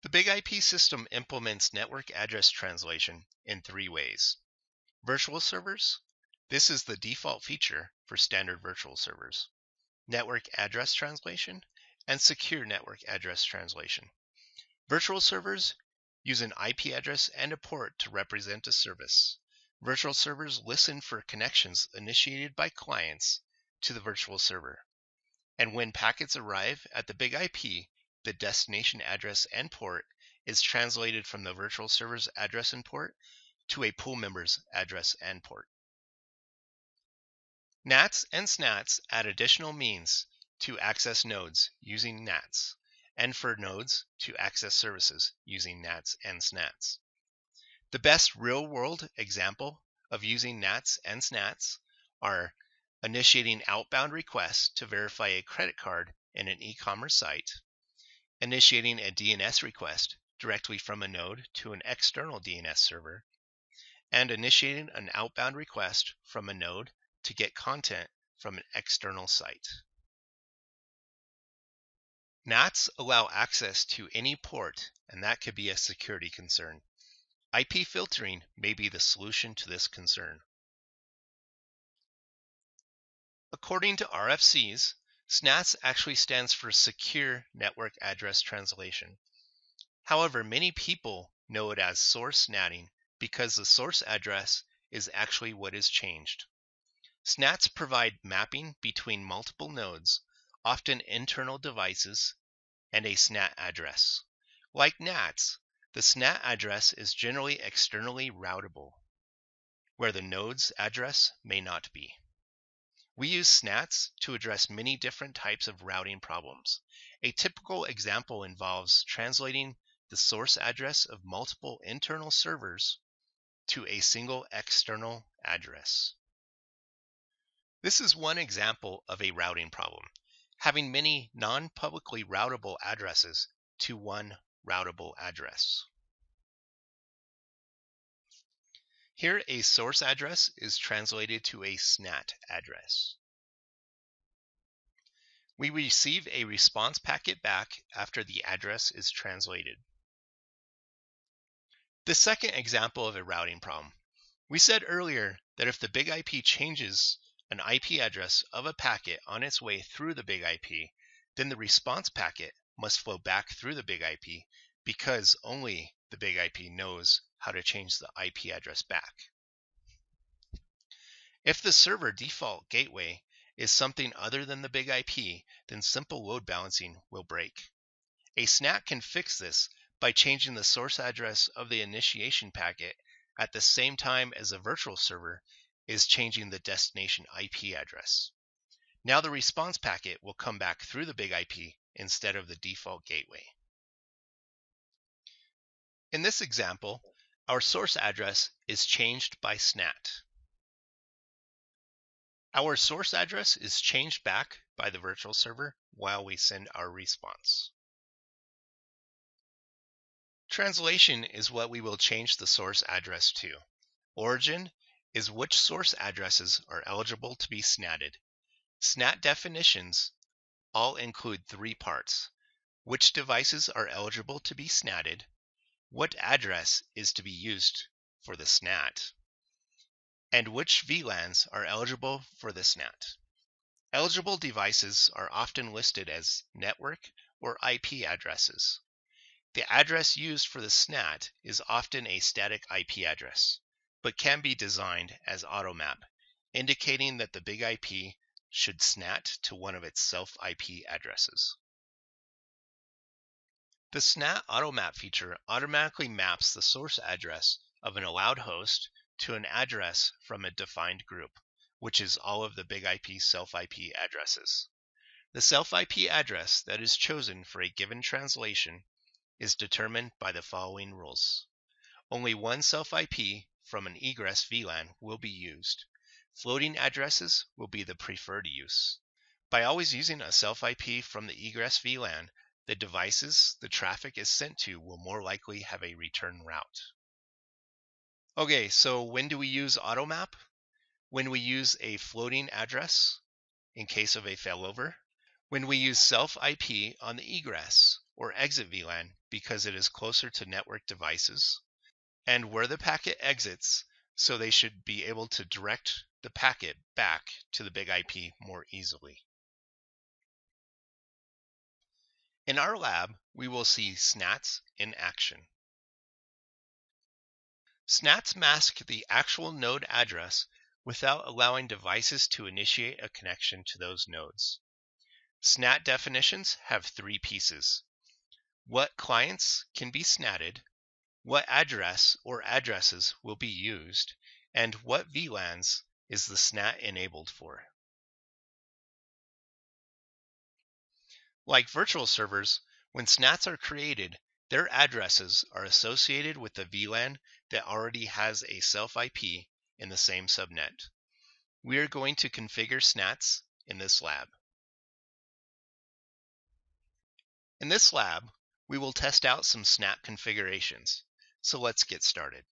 The Big IP system implements network address translation in three ways. Virtual servers. This is the default feature for standard virtual servers. Network address translation and secure network address translation. Virtual servers use an IP address and a port to represent a service. Virtual servers listen for connections initiated by clients to the virtual server. And when packets arrive at the Big IP, the destination address and port is translated from the virtual server's address and port to a pool member's address and port. NATs and SNATs add additional means to access nodes using NATs, and for nodes to access services using NATs and SNATs. The best real-world example of using NATs and SNATs are initiating outbound requests to verify a credit card in an e-commerce site, initiating a DNS request directly from a node to an external DNS server, and initiating an outbound request from a node to get content from an external site. NATs allow access to any port, and that could be a security concern. IP filtering may be the solution to this concern. According to RFCs, SNATs actually stands for Secure Network Address Translation. However, many people know it as source NATing because the source address is actually what is changed. SNATs provide mapping between multiple nodes, often internal devices, and a SNAT address. Like NATs, the SNAT address is generally externally routable, where the node's address may not be. We use SNATs to address many different types of routing problems. A typical example involves translating the source address of multiple internal servers to a single external address. This is one example of a routing problem, having many non-publicly routable addresses to one routable address. Here, a source address is translated to a SNAT address. We receive a response packet back after the address is translated. The second example of a routing problem. We said earlier that if the Big IP changes an IP address of a packet on its way through the Big IP, then the response packet must flow back through the Big IP because only the Big IP knows how to change the IP address back. If the server default gateway is something other than the Big IP, then simple load balancing will break. A SNAT can fix this by changing the source address of the initiation packet at the same time as the virtual server is changing the destination IP address. Now the response packet will come back through the Big IP instead of the default gateway. In this example, our source address is changed by SNAT. Our source address is changed back by the virtual server while we send our response. Translation is what we will change the source address to. Origin is which source addresses are eligible to be SNATed. SNAT definitions all include three parts: which devices are eligible to be SNATed, what address is to be used for the SNAT, and which VLANs are eligible for the SNAT. Eligible devices are often listed as network or IP addresses. The address used for the SNAT is often a static IP address, but can be designed as AutoMap, indicating that the Big IP should SNAT to one of its self-IP addresses. The SNAT AutoMap feature automatically maps the source address of an allowed host to an address from a defined group, which is all of the Big IP self-IP addresses. The self-IP address that is chosen for a given translation is determined by the following rules. Only one self-IP from an egress VLAN will be used. Floating addresses will be the preferred use. By always using a self-IP from the egress VLAN, the devices the traffic is sent to will more likely have a return route. Okay, so when do we use AutoMap? When we use a floating address in case of a failover. When we use self-IP on the egress, or exit VLAN because it is closer to network devices, and where the packet exits, so they should be able to direct the packet back to the big IP more easily. In our lab, we will see SNATs in action. SNATs mask the actual node address without allowing devices to initiate a connection to those nodes. SNAT definitions have three pieces: what clients can be SNATed, what address or addresses will be used, and what VLANs is the SNAT enabled for. Like virtual servers, when SNATs are created, their addresses are associated with the VLAN that already has a self IP in the same subnet. We are going to configure SNATs in this lab. In this lab, we will test out some SNAT configurations. So let's get started.